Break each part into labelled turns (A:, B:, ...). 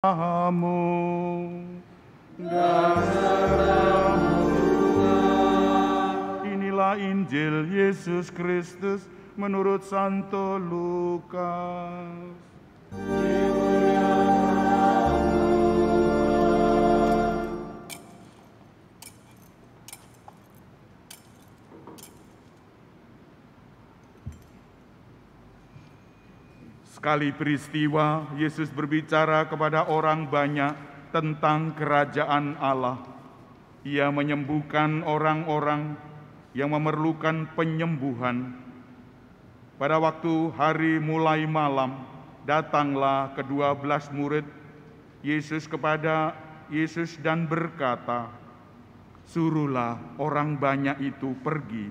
A: Kamu dan sertamu juga. Inilah Injil Yesus Kristus menurut Santo Lukas. Sekali peristiwa, Yesus berbicara kepada orang banyak tentang kerajaan Allah. Ia menyembuhkan orang-orang yang memerlukan penyembuhan. Pada waktu hari mulai malam, datanglah ke-12 murid Yesus kepada Yesus dan berkata, "Suruhlah orang banyak itu pergi,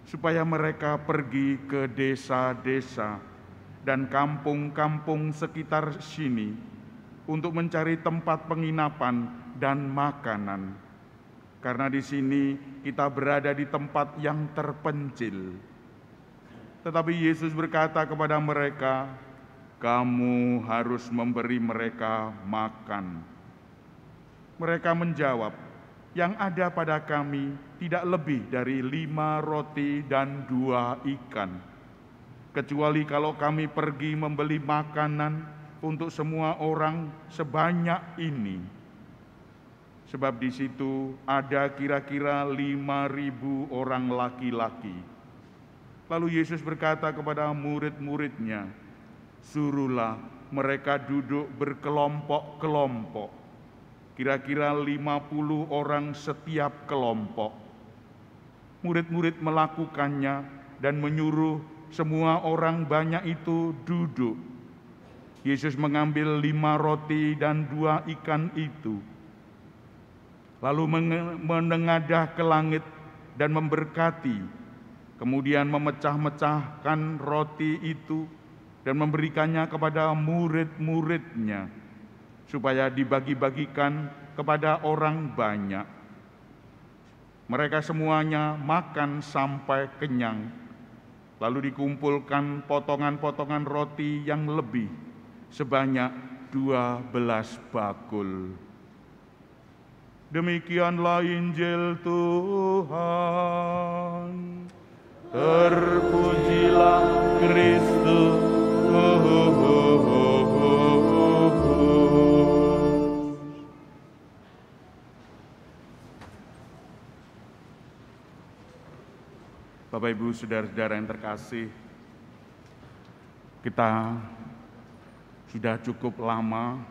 A: supaya mereka pergi ke desa-desa dan kampung-kampung sekitar sini untuk mencari tempat penginapan dan makanan. Karena di sini kita berada di tempat yang terpencil." Tetapi Yesus berkata kepada mereka, "Kamu harus memberi mereka makan." Mereka menjawab, "Yang ada pada kami tidak lebih dari 5 roti dan 2 ikan. Kecuali kalau kami pergi membeli makanan untuk semua orang sebanyak ini." Sebab di situ ada kira-kira 5.000 orang laki-laki. Lalu Yesus berkata kepada murid-muridnya, "Suruhlah mereka duduk berkelompok-kelompok, kira-kira 50 orang setiap kelompok." Murid-murid melakukannya dan menyuruh semua orang banyak itu duduk. Yesus mengambil 5 roti dan 2 ikan itu, lalu menengadah ke langit dan memberkati, kemudian memecah-mecahkan roti itu dan memberikannya kepada murid-muridnya, supaya dibagi-bagikan kepada orang banyak. Mereka semuanya makan sampai kenyang. Lalu dikumpulkan potongan-potongan roti yang lebih sebanyak 12 bakul. Demikianlah Injil Tuhan. Terpujilah Kristus. Bapak, Ibu, saudara-saudara yang terkasih, kita sudah cukup lama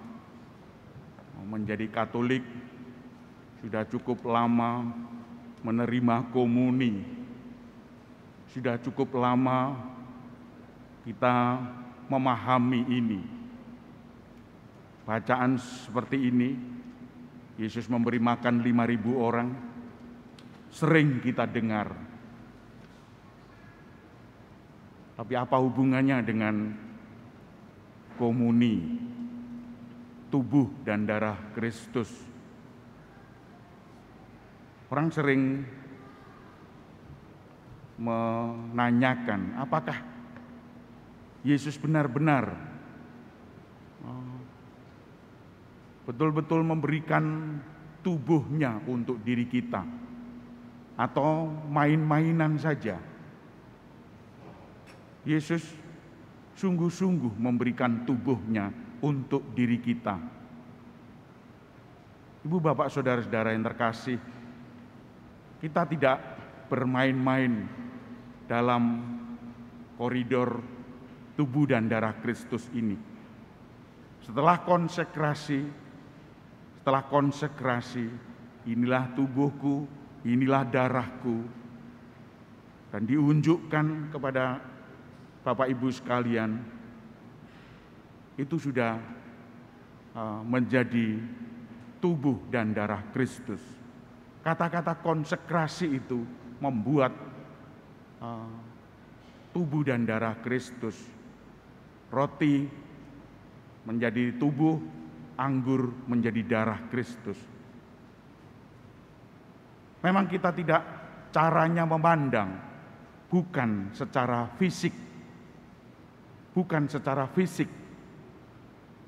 A: menjadi Katolik, sudah cukup lama menerima komuni, sudah cukup lama kita memahami ini. Bacaan seperti ini, Yesus memberi makan 5.000 orang, sering kita dengar. Tapi apa hubungannya dengan komuni, tubuh dan darah Kristus? Orang sering menanyakan, apakah Yesus benar-benar betul-betul memberikan tubuhnya untuk diri kita, atau main-mainan saja? Yesus sungguh-sungguh memberikan tubuhnya untuk diri kita. Ibu, bapak, saudara-saudara yang terkasih, kita tidak bermain-main dalam koridor tubuh dan darah Kristus ini. Setelah konsekrasi, inilah tubuhku, inilah darahku, dan diunjukkan kepada Bapak Ibu sekalian, itu sudah menjadi tubuh dan darah Kristus. Kata-kata konsekrasi itu membuat tubuh dan darah Kristus. Roti menjadi tubuh, anggur menjadi darah Kristus. Memang kita tidak caranya memandang, bukan secara fisik,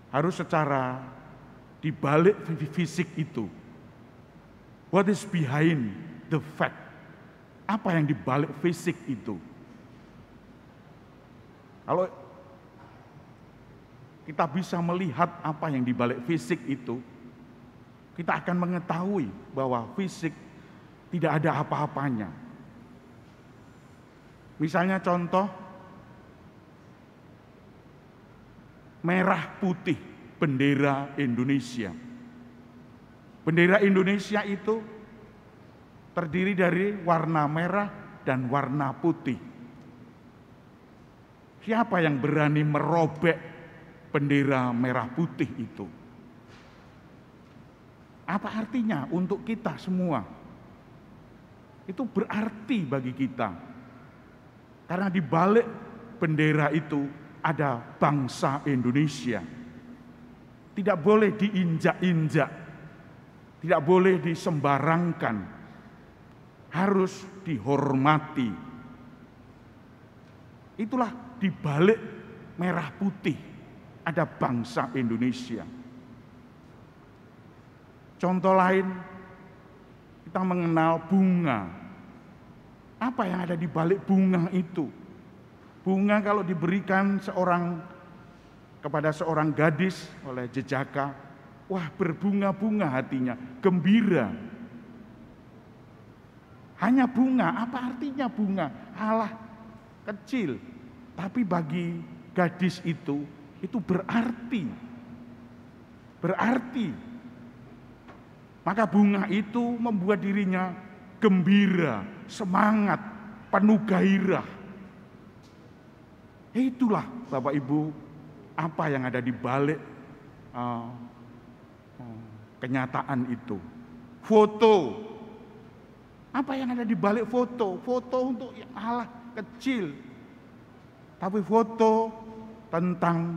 A: harus secara di balik fisik itu? What is behind the fact? Apa yang di balik fisik itu? Kalau kita bisa melihat apa yang di balik fisik itu, kita akan mengetahui bahwa fisik tidak ada apa-apanya. Misalnya contoh, merah putih bendera Indonesia. Bendera Indonesia itu terdiri dari warna merah dan warna putih. Siapa yang berani merobek bendera merah putih itu? Apa artinya untuk kita semua? Itu berarti bagi kita. Karena di balik bendera itu ada bangsa Indonesia. Tidak boleh diinjak-injak, tidak boleh disembarangkan, harus dihormati. Itulah di balik merah putih ada bangsa Indonesia. Contoh lain, kita mengenal bunga. Apa yang ada di balik bunga itu? Bunga kalau diberikan kepada seorang gadis oleh jejaka, wah berbunga-bunga hatinya, gembira. Hanya bunga, apa artinya bunga? Alah, kecil. Tapi bagi gadis itu berarti. Berarti. Maka bunga itu membuat dirinya gembira, semangat, penuh gairah. Itulah Bapak Ibu apa yang ada di balik kenyataan itu. Foto. Apa yang ada di balik foto? Foto untuk yang Allah kecil. Tapi foto tentang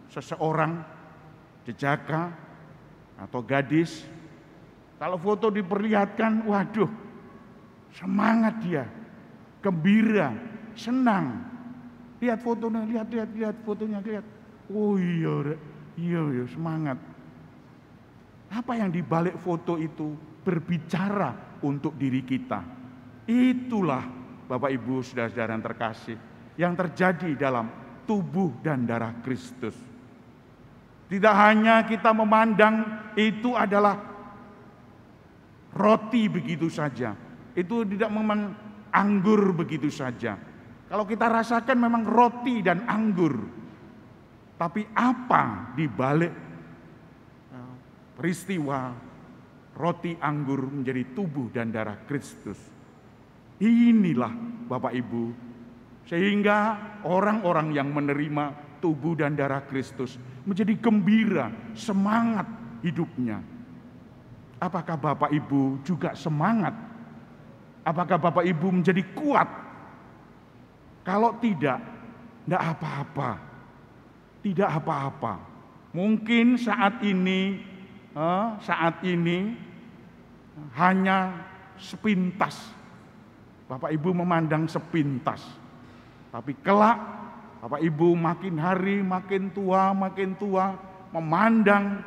A: seseorang, jejaka atau gadis. Kalau foto diperlihatkan, waduh, semangat dia, gembira, senang. Lihat fotonya, lihat fotonya, lihat. Oh iya, semangat. Apa yang dibalik foto itu berbicara untuk diri kita. Itulah Bapak Ibu saudara-saudara yang terkasih, yang terjadi dalam tubuh dan darah Kristus. Tidak hanya kita memandang itu adalah roti begitu saja. Itu tidak memang anggur begitu saja. Kalau kita rasakan memang roti dan anggur. Tapi apa di balik peristiwa roti anggur menjadi tubuh dan darah Kristus? Inilah Bapak Ibu, sehingga orang-orang yang menerima tubuh dan darah Kristus menjadi gembira, semangat hidupnya. Apakah Bapak Ibu juga semangat? Apakah Bapak Ibu menjadi kuat? Kalau tidak apa-apa. Tidak apa-apa. Mungkin saat ini hanya sepintas. Bapak Ibu memandang sepintas. Tapi kelak Bapak Ibu makin hari makin tua memandang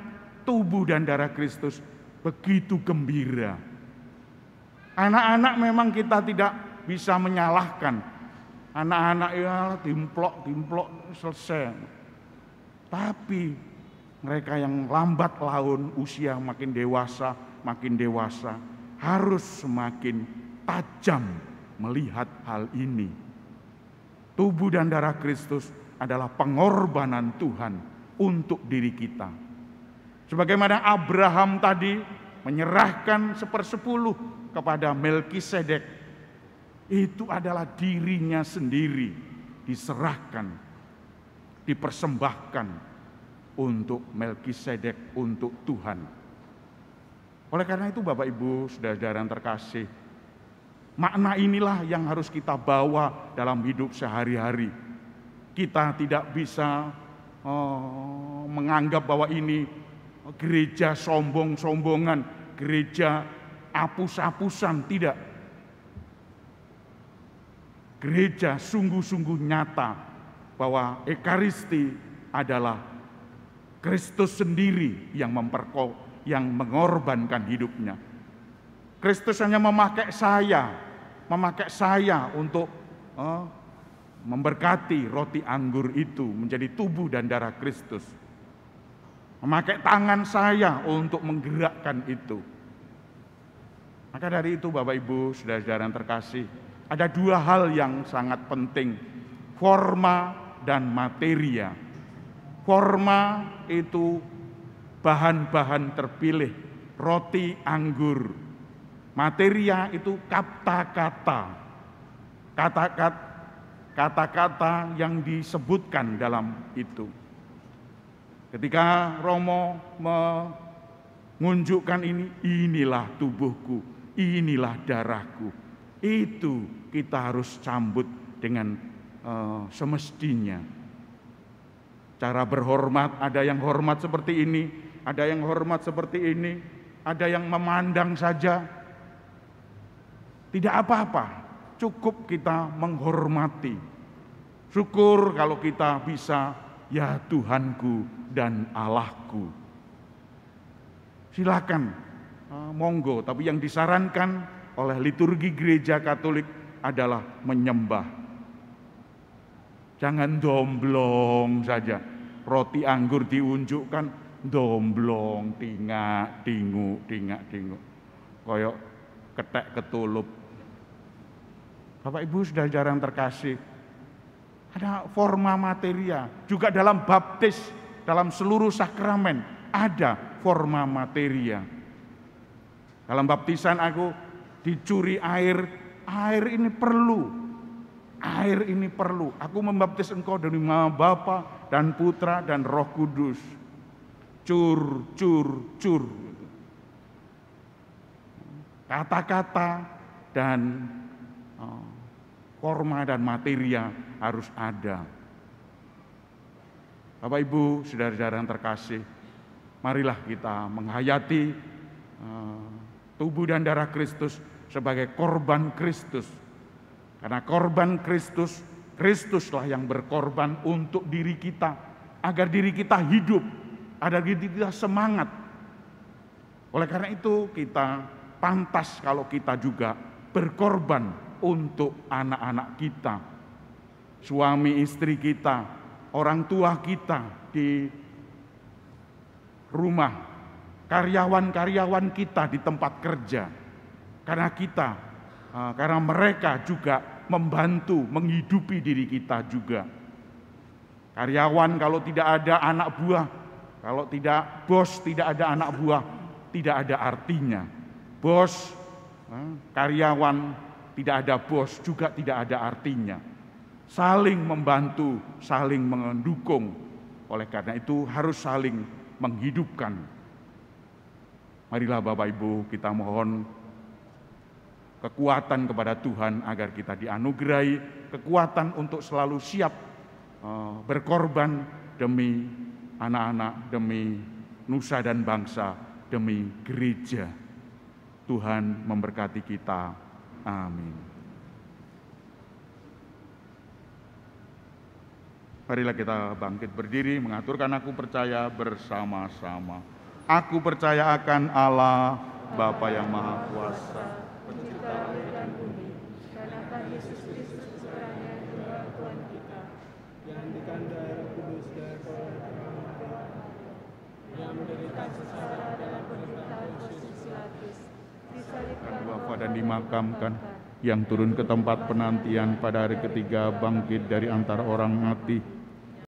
A: tubuh dan darah Kristus begitu gembira. Anak-anak memang kita tidak bisa menyalahkan. Anak-anak ya dimplok selesai. Tapi mereka yang lambat laun usia makin dewasa harus semakin tajam melihat hal ini. Tubuh dan darah Kristus adalah pengorbanan Tuhan untuk diri kita. Sebagaimana Abraham tadi menyerahkan 1/10 kepada Melkisedek, itu adalah dirinya sendiri diserahkan, dipersembahkan untuk Melkisedek, untuk Tuhan. Oleh karena itu Bapak Ibu saudara-saudara yang terkasih, makna inilah yang harus kita bawa dalam hidup sehari-hari. Kita tidak bisa menganggap bahwa ini gereja sombong-sombongan, gereja apus-apusan, tidak. Gereja sungguh-sungguh nyata bahwa Ekaristi adalah Kristus sendiri yang mengorbankan hidupnya. Kristus hanya memakai saya untuk memberkati roti anggur itu menjadi tubuh dan darah Kristus. Memakai tangan saya untuk menggerakkan itu. Maka dari itu Bapak Ibu, saudara-saudara yang terkasih, ada dua hal yang sangat penting, forma dan materia. Forma itu bahan-bahan terpilih, roti anggur. Materia itu kata-kata yang disebutkan dalam itu. Ketika Romo menunjukkan inilah tubuhku, inilah darahku, itu kita harus sambut dengan semestinya. Cara berhormat, ada yang hormat seperti ini, ada yang hormat seperti ini, ada yang memandang saja. Tidak apa-apa, cukup kita menghormati. Syukur kalau kita bisa, ya Tuhanku dan Allahku. Silakan, monggo. Tapi yang disarankan oleh liturgi gereja Katolik adalah menyembah. Jangan domblong saja. Roti anggur diunjukkan, domblong, tingak, tingu. Koyok ketek ketulup. Bapak Ibu saudara yang terkasih, ada forma materia. Juga dalam baptis, dalam seluruh sakramen, ada forma materia. Dalam baptisan aku dicuri air ini perlu. Air ini perlu. Aku membaptis engkau dari nama Bapa dan Putra dan Roh Kudus. Cur. Kata-kata dan forma dan materia harus ada. Bapak Ibu, saudara-saudara yang terkasih, marilah kita menghayati tubuh dan darah Kristus sebagai korban Kristus. Karena korban Kristus, Kristuslah yang berkorban untuk diri kita, agar diri kita hidup, agar diri kita semangat. Oleh karena itu kita pantas kalau kita juga berkorban untuk anak-anak kita, suami istri kita, orang tua kita di rumah, karyawan-karyawan kita di tempat kerja. Karena mereka juga membantu menghidupi diri kita juga. Karyawan kalau tidak ada anak buah, kalau tidak bos tidak ada anak buah, tidak ada artinya. Bos, karyawan tidak ada bos juga tidak ada artinya. Saling membantu, saling mendukung. Oleh karena itu harus saling menghidupkan. Marilah Bapak Ibu kita mohon kekuatan kepada Tuhan agar kita dianugerahi kekuatan untuk selalu siap berkorban demi anak-anak, demi nusa dan bangsa, demi gereja. Tuhan memberkati kita. Amin. Marilah kita bangkit berdiri mengaturkan aku percaya bersama-sama. Aku percaya akan Allah, Bapa yang Maha Kuasa, pencipta langit dan bumi, dan akan Yesus Kristus putranya Tuhan kita, yang dikandung Roh Kudus dari Maria, yang menderita sengsara dalam penderitaan Pontius Pilatus, disalibkan, wafat dan dimakamkan, yang turun ke tempat penantian pada hari ketiga bangkit dari antara orang mati,